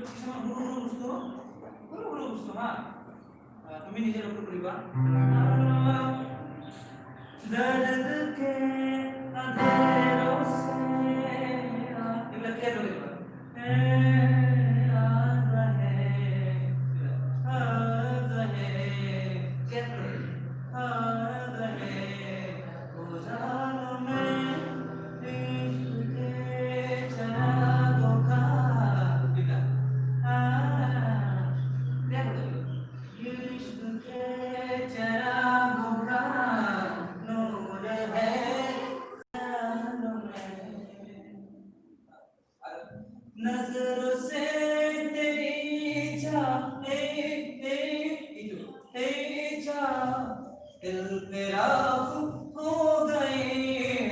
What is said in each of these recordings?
কিছুমান সৰু সৰু বস্তু হা তুমি নিজে লক্ষ্য কৰিবা दर्द के अंधेरों से এইবিলাক ক্লিয়াৰ কৰি দিবা नजरों से तेरी जाने दिल पे राखू हो गई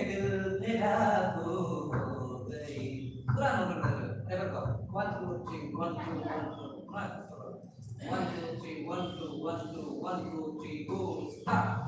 दिल पे राखू हो गई पूरा नोट कर लो एवर को 1 2 3 1 2 1 2 1 2 3 1 2 1 2 1 2 3 go start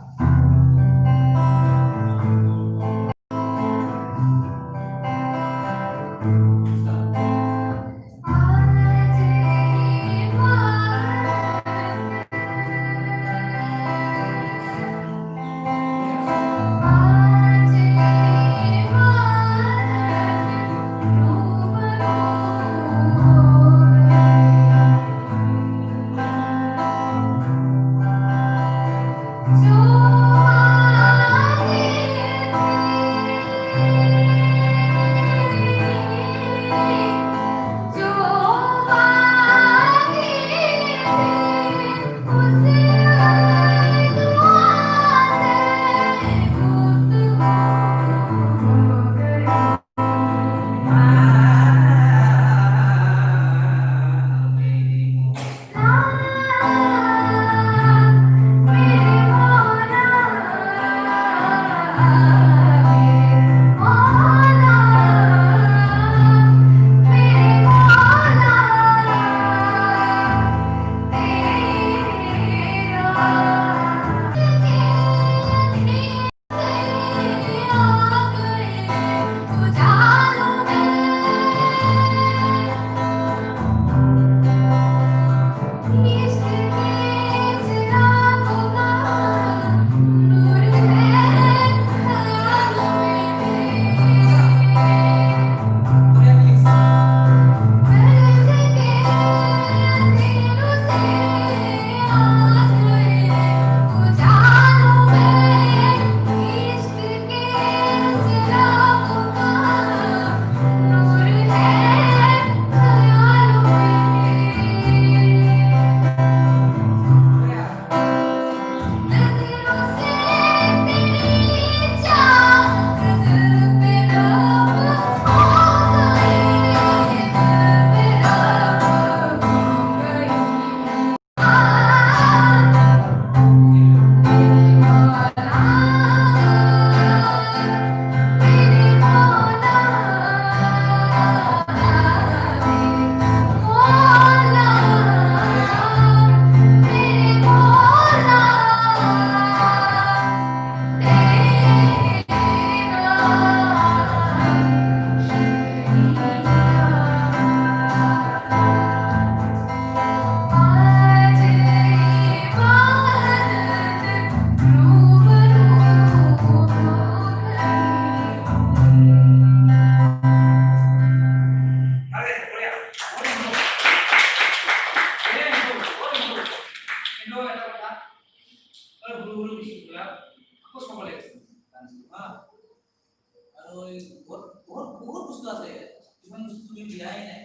বহুত বস্তু আছে কিছুমান বস্তু তুমি বিলাই নাই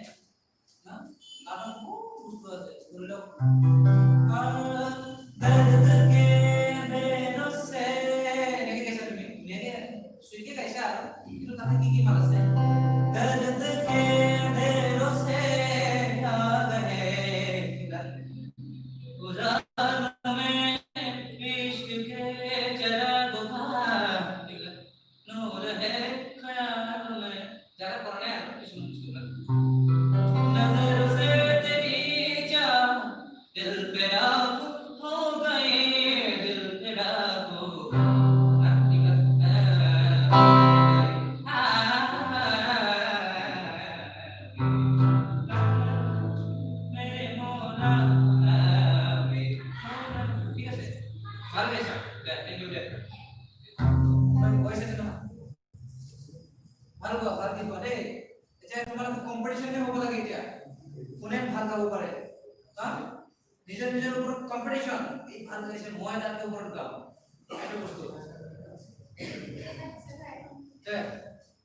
না গানত বহুত বস্তু আছে ধৰি লওক দर्द के अंधेरों से এনেকে গাইছা তুমি ধুনীয়াকে সুইকে গাইছা কিন্তু তাতে কি কি মাল আছে दर्द के अंधेरों से आ गए उजालों में इश्क के चिरागों का नूर है ख्याल में যারা পড়ে না কিছু নজর से तेरी जा दिल पे থাকার উপরে হ্যাঁ নিজের নিজের উপর কম্পিটিশন এই ভালো এসে ময়দাকে উপর দাও এটা বুঝতো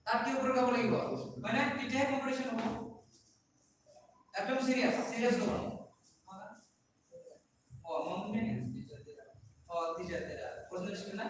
তার কি উপর কাবো লাগিব মানে কিতে কম্পিটিশন হবো একদম সিরিয়াস হবো ও মনে ও টিচার তেরা প্রশ্ন ছিল না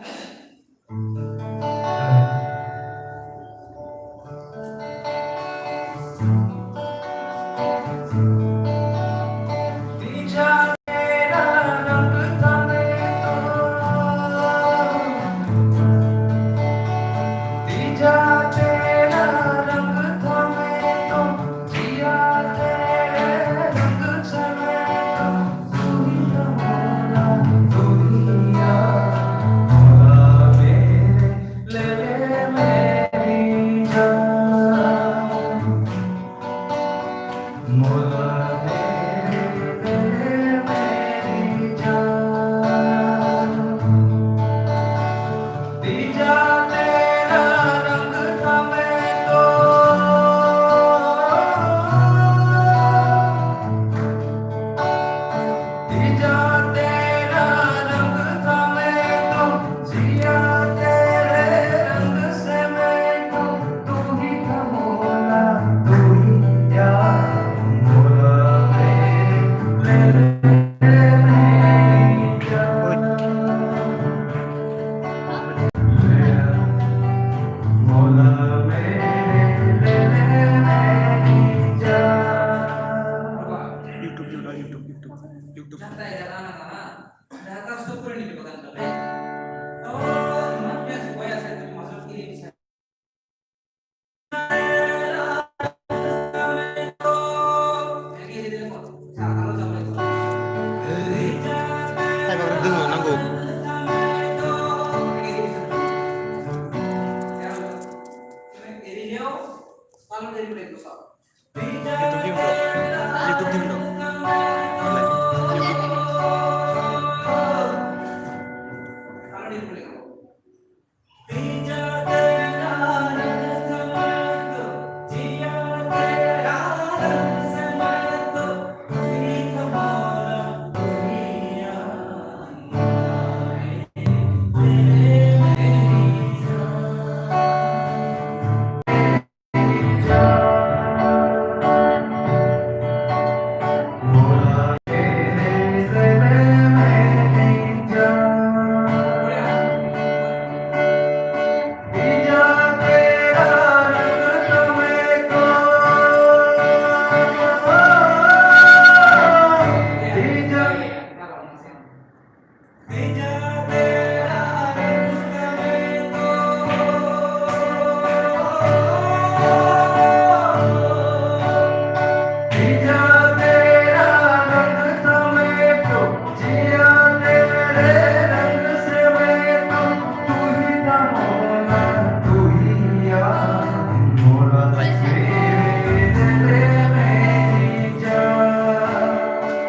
तेरे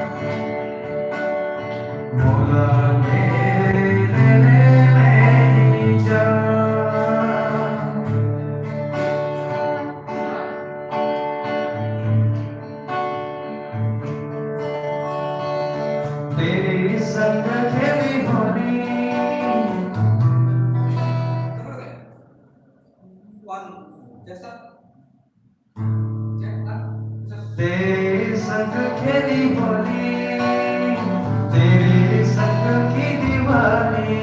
संग खेली होली तेरे संग की दीवानी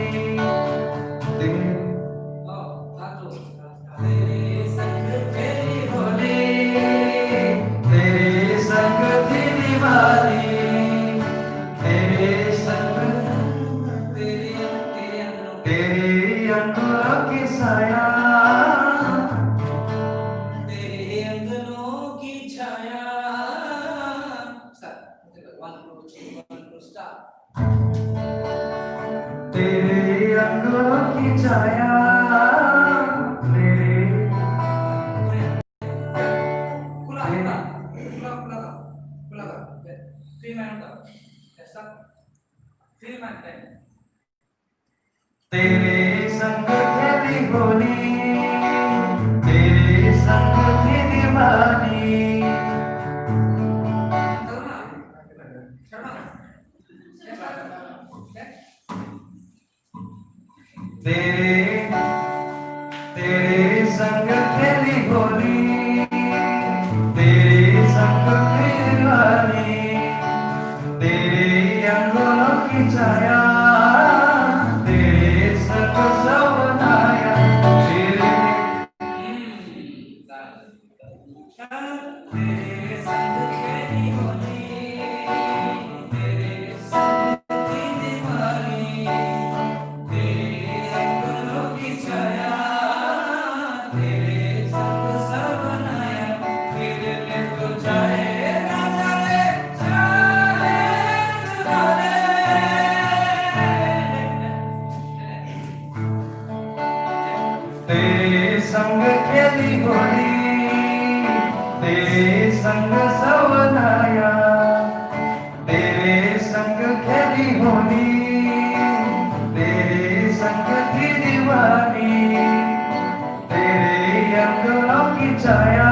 तेरे तेरे संग खेली होली, तेरे संग दीवानी, तेरे अंगों की छाया, तेरे संग सवनाया, तेरे तेरे संग खेली होली, तेरे संग की दीवानी, तेरे अंगों की छाया, तेरे संग सवनाया, फिर ले तो जाए ना जाए, जाए चुरा ले। तेरे संग खेली होली, तेरे संग सवनाया, तेरे संग खेली होली, तेरे संग की दीवानी, तेरे अंगों की छाया,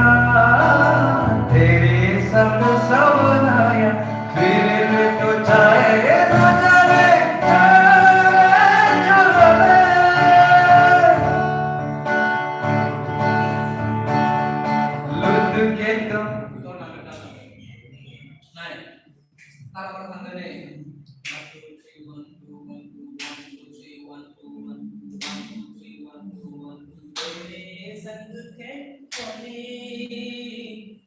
तेरे संग सवनाया, फिर तो जाए ना जाए, जाए चुरा ले। लुट के तुम तेरे संग के होली,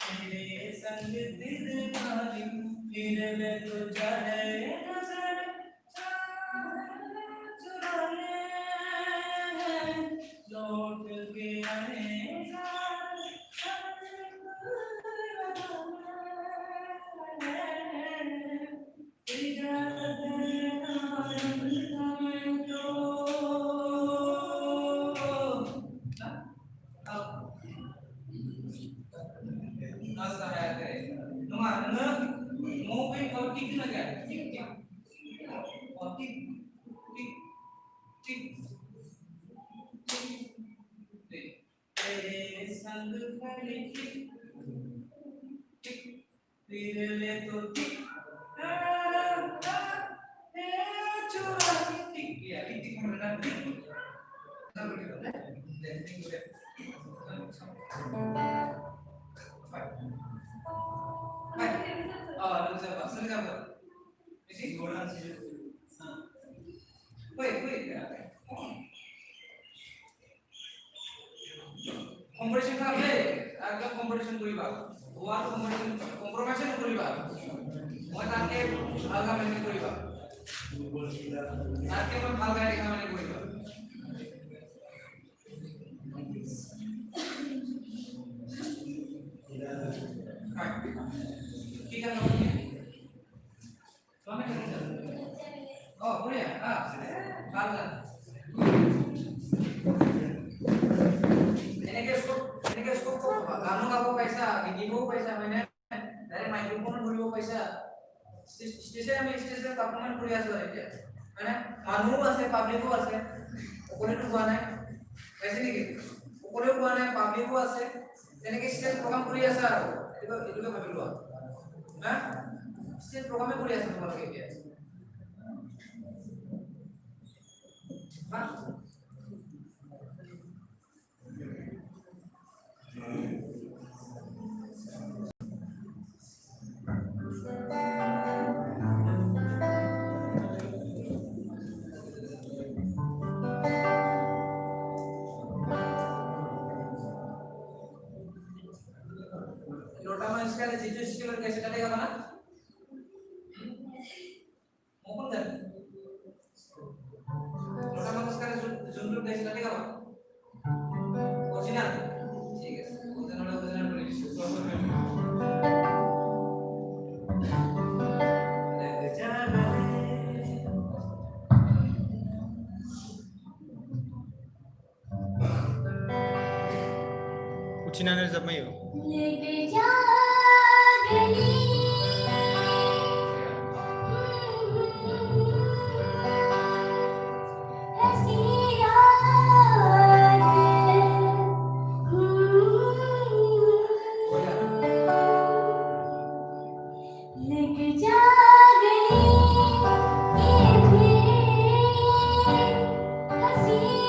तेरे संग दीवानी, फिर ले तो जाए ना जाए, चुरा ले, लौट के आएगा, इजाजत देना हमें तो। Nasa hayate. Nunga, nunga, mo pe kau tik na kya? Tik tik. Oh tik, tik, tik, tik. तेरे संग खड़ी tik, tik. फिर ले तो tik. चुरा tik ya, tik mana tik? Tahu gitu. Dan tik udah. Oh, lu siapa? Ini golan sih. Wait. Comparison करले, अगर comparison कोई बात, वो comparison कोई बात, वो ताके अलग में कोई बात, ताके में अलग में कोई बात. ठीक है ना? Suami kerja. Oh, boleh ya? Kalah. Ini ke skop kamu kamu पैसा गिनीबो पैसा मैंने डायरेक्ट माइक्रोफोन भरिबो पैसा स्टेशन तापमान কৰি আছে এতিয়া মানে মানুহ আছে পাবলিকো আছে ওকলেটো হোৱা নাই পাইছে নেকি ওকলেও হোৱা নাই পাবলিকো আছে তেনেকে স্টেজ প্ৰগ্ৰাম কৰি আছে আৰু এটোকে ভাবি লোৱা হা স্টেজ প্ৰগ্ৰামে কৰি আছে তোমালোকে এতিয়া হা लोटा में इसका जीजू स्केल कैसे कटेगा बना ओपन कर लोटा में इसका जुंडू कैसे कटेगा बना ओरिजिनल ठीक है original Ucina na jab mayo. लेके जा गली ऐसी रात लेके जा गली ये भी हंसी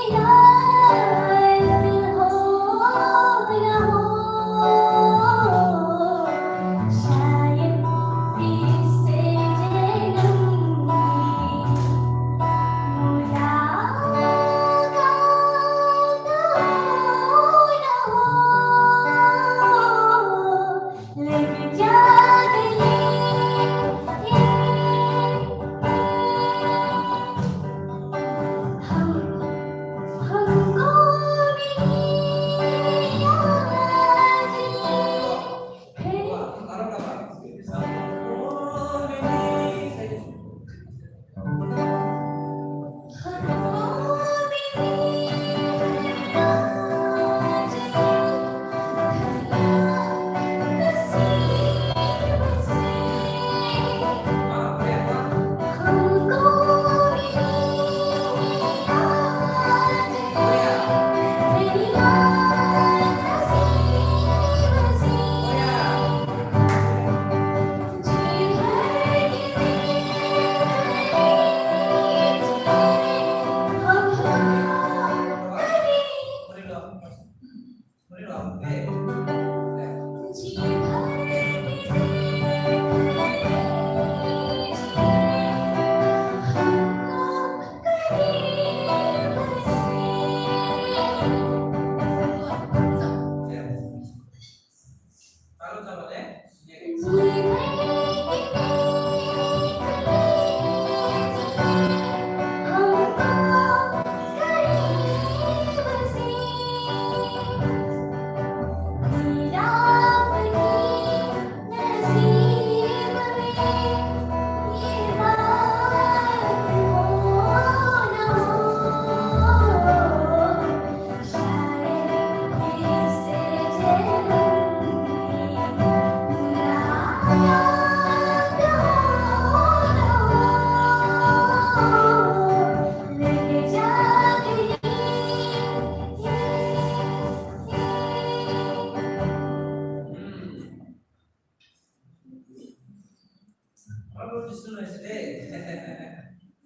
Kalau disuruh SD,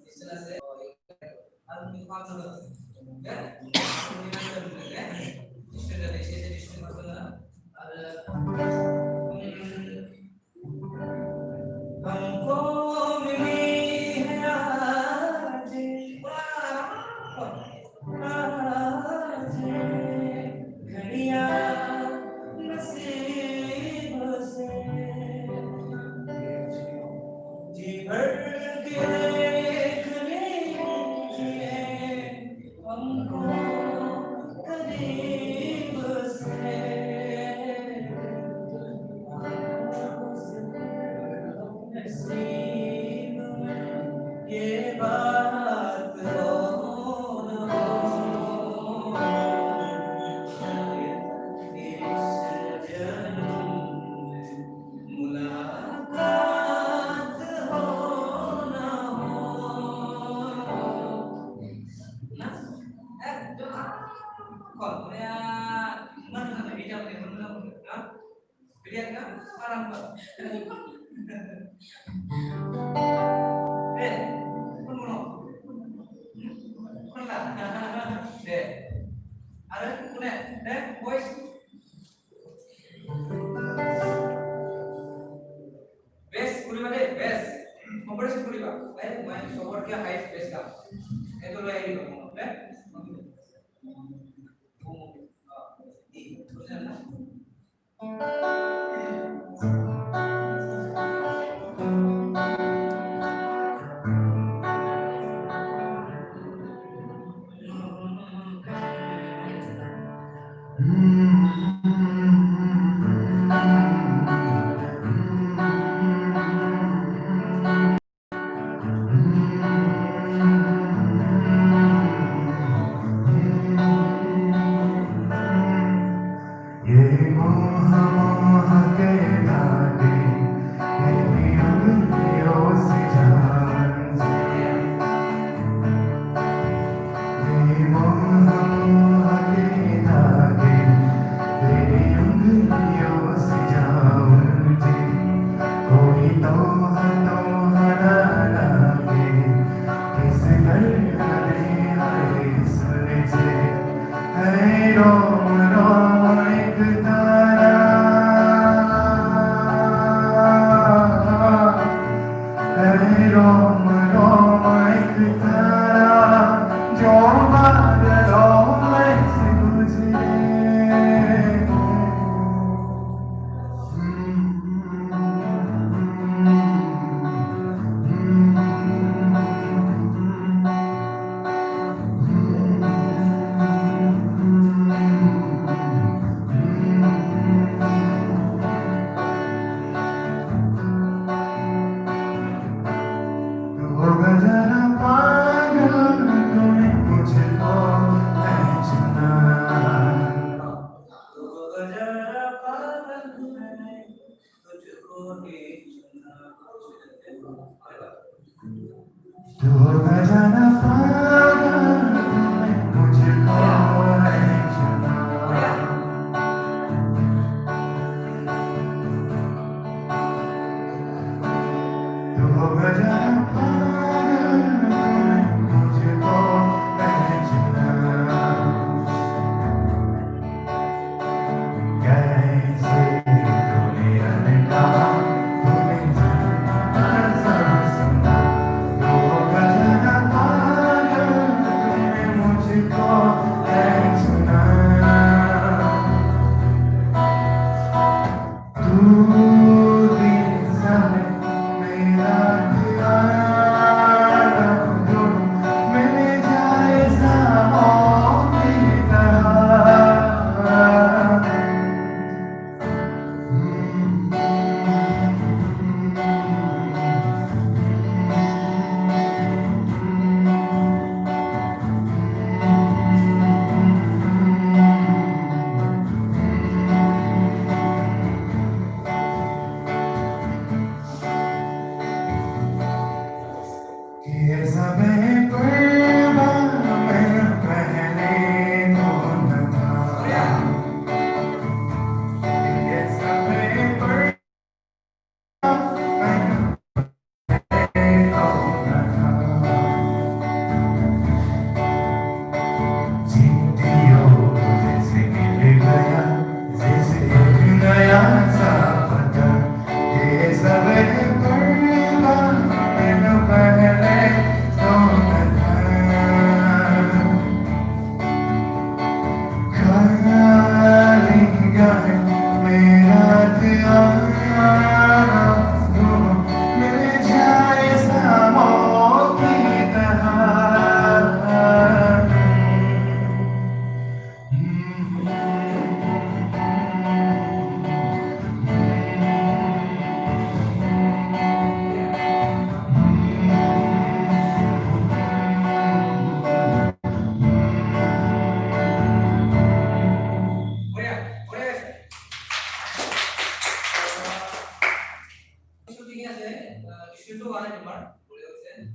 istilah saya, harus minta dulu, ya, minta dulu, ya, istilah dari SD istilah dulu, ada, हमको मिली है आज, आज घड़ियां नसीब से जी भर के देखने लिए हमको करीब से नसीब में ये बात हो न हो, शायद इस जन्म में मुलाकात हो न हो. Nah, coba kalau punya mana ada hijab yang benar, lihat kan, parang pak. Mana? Mana? Ada punya, boys. Base kuliah deh, base. Kompres kuliah, main sobat kia high base kan. Itu lo yang itu, ये मोह मोह के धागे मेरी उंगलियों से जान से ये मोह मोह के धागे मेरी उंगलियों से जान से कोई तो ना लागे किस कर हरे सुन से है रोम रोम एक तारा है रोम रोम एक तारा जो बादलों में से गुजरे तू होगा जरा पागल तूने मुझको पहचाना तो जरा पागल मैंने तुझको ही चुना. तू होगा जरा पागल तूने मुझको पहचाना तू होगा जरा पागल तूने मुझको पहचाना कैसे तूने अनका तूने जाना सांस सुना तू होगा जरा पागल तूने मुझको पहचाना तू दिन समय मेरा दीवाना Itu warna cemar, boleh usen.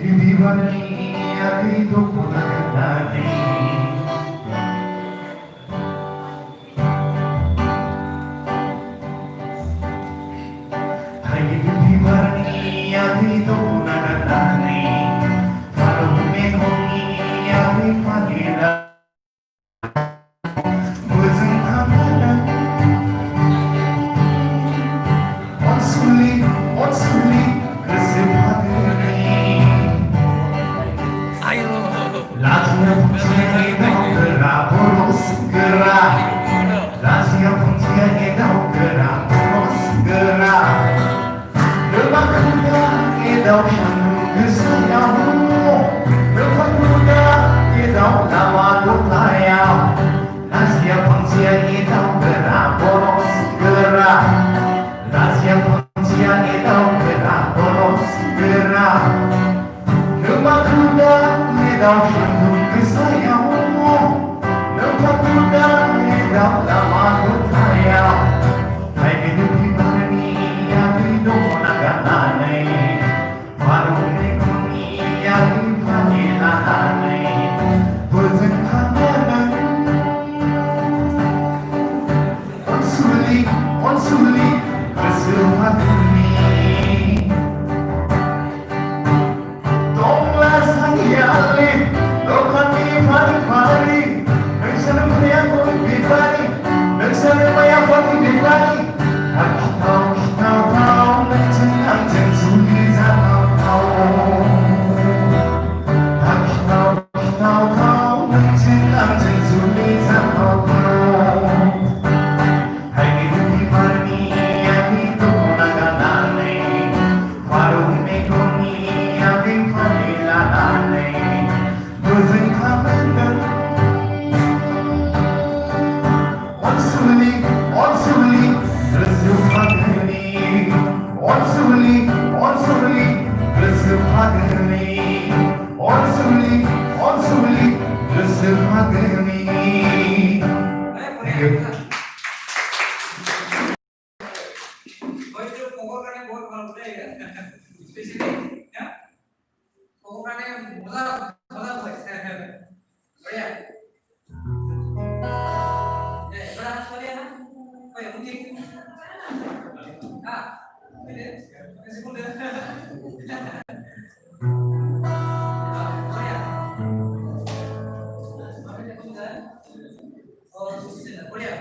Divani adi dokunani Hai divani adi dokunani Kalau mengongi adi padila Buzung kamana Onsuli kesempatan Lazia puncianya gerak boros gerak Lazia puncianya gerak boros gerak Lepas kuda edau shandu kesayamu Lepas kuda edau nama lutayam Lazia puncianya gerak boros gerak Lazia puncianya gerak boros gerak Lepas kuda edau shandu kesayamu Lepas kuda edau nama lutayam Hai hidup di mana ni yang hidup naganane Warung ekonomi yang fadilanane Berzenkanan Onsuli kesempatan ini Tonglah saya alih Lokan di pari-pari Nengsan maya pun di pari Nengsan maya pun di pari Aku tahu Nengsan suli zaman kau Aku tahu Nengsan suli zaman kau Hai hidup di mana yang hidup naganane Warung ekonomi yang fadilanane Berzenkanan Onsuli kesempatan ini Onsuli kesempatan ini Onsuli kesempatan ini Kau itu pokoknya buat kalau udah ya, spesifik, ya. Pokoknya mula buat, oh ya. Berapa sekalian? Oh ya mungkin. Ini masih muda. Oh ya. Oh sudah, oh ya.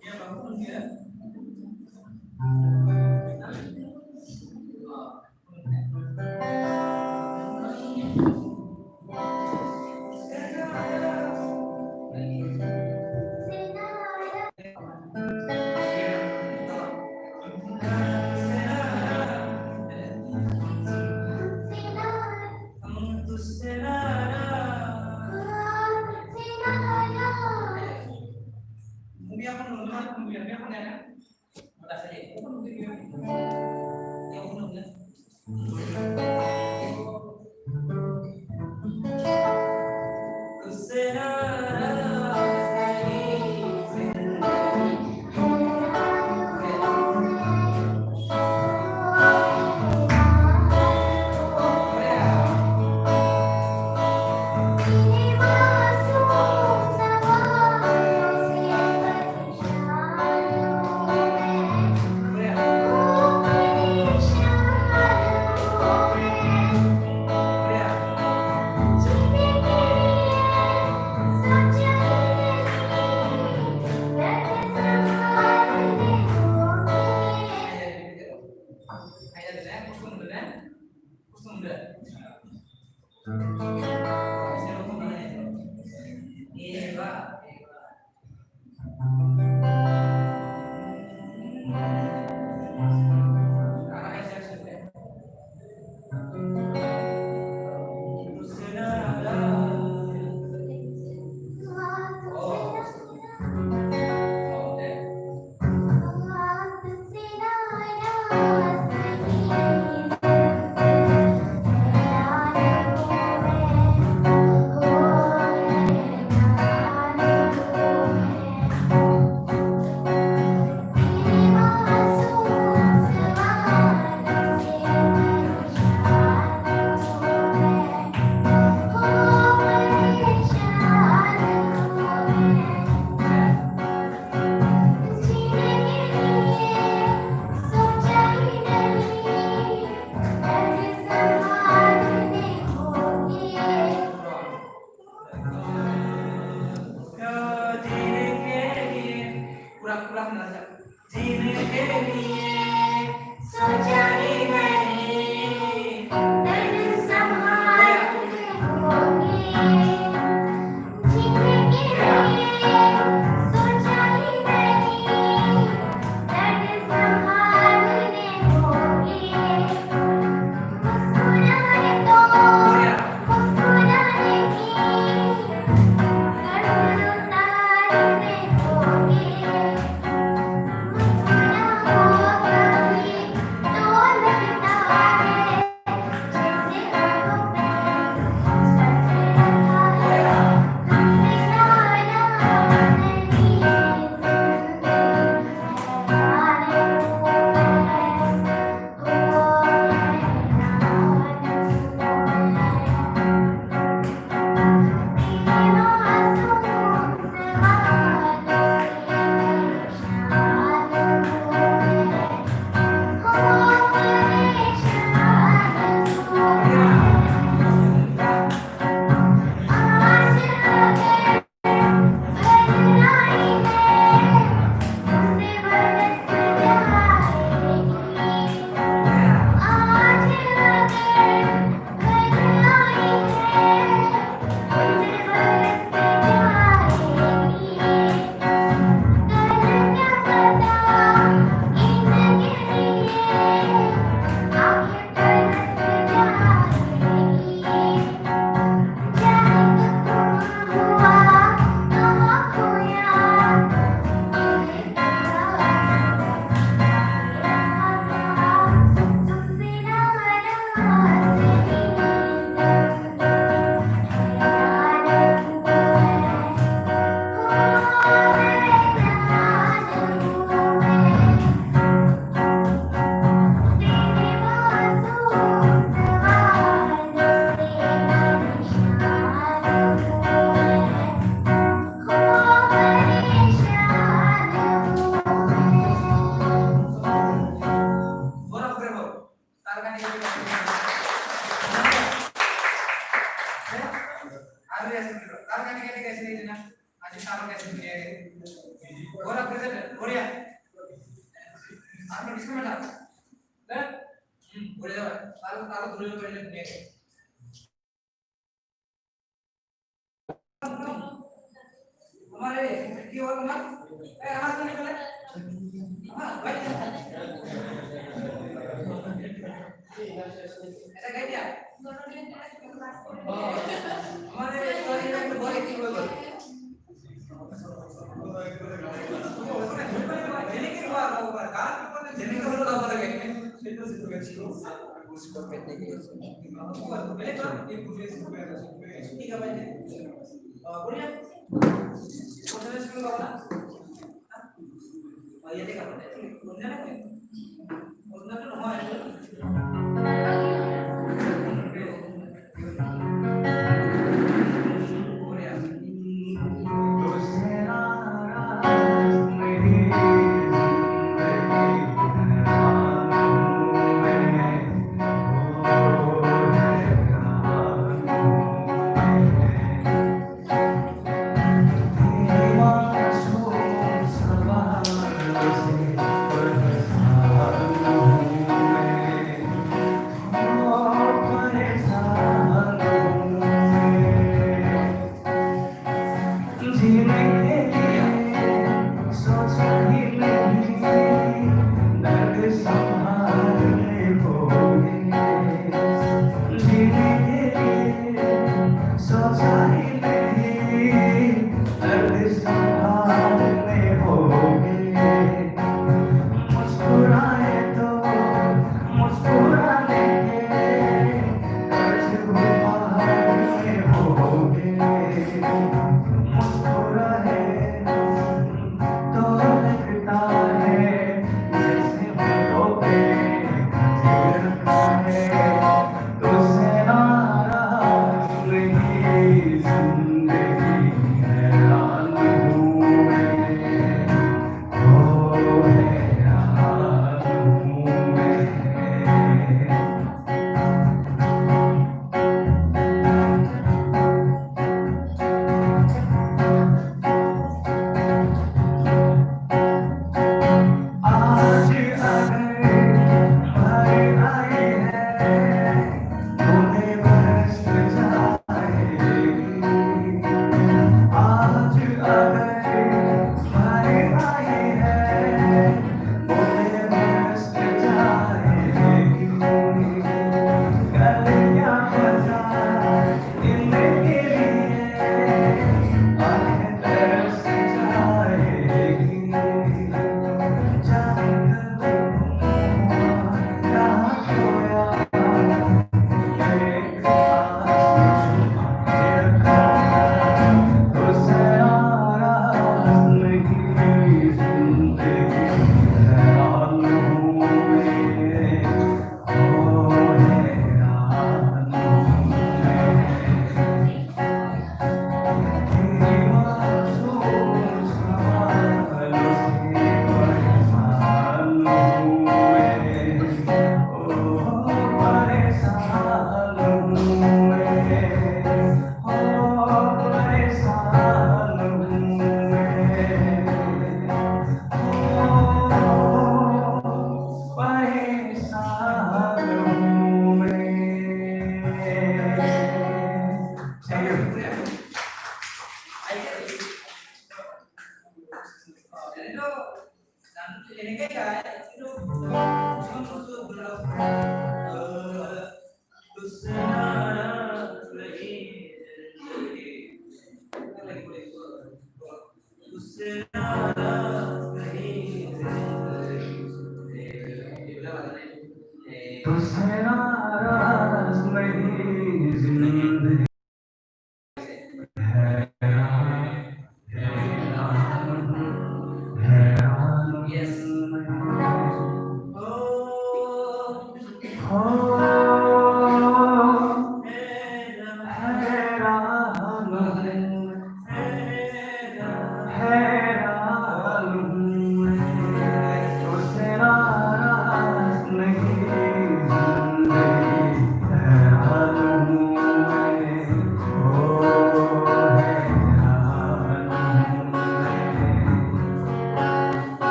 Ya bangun ya. Yang umumnya. Jadi Entonces, tu gatinho busca pertencer. Ele tá tempo de isso que vai ter. Boleh? Boleh sebelum kapan? Oh iya deh kapan? Boleh lagi. Boleh tuh nomor itu.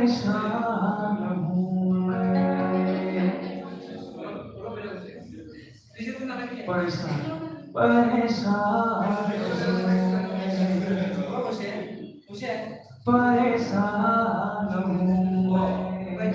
परेशान हूँ मैं परेशान परेशान परेशान हूँ मैं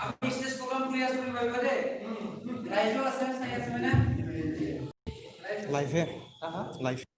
আমি stage programme করে আসলে ভাইবা দে রাইজো আছে না সাই আছে না লাইভ হে লাইভ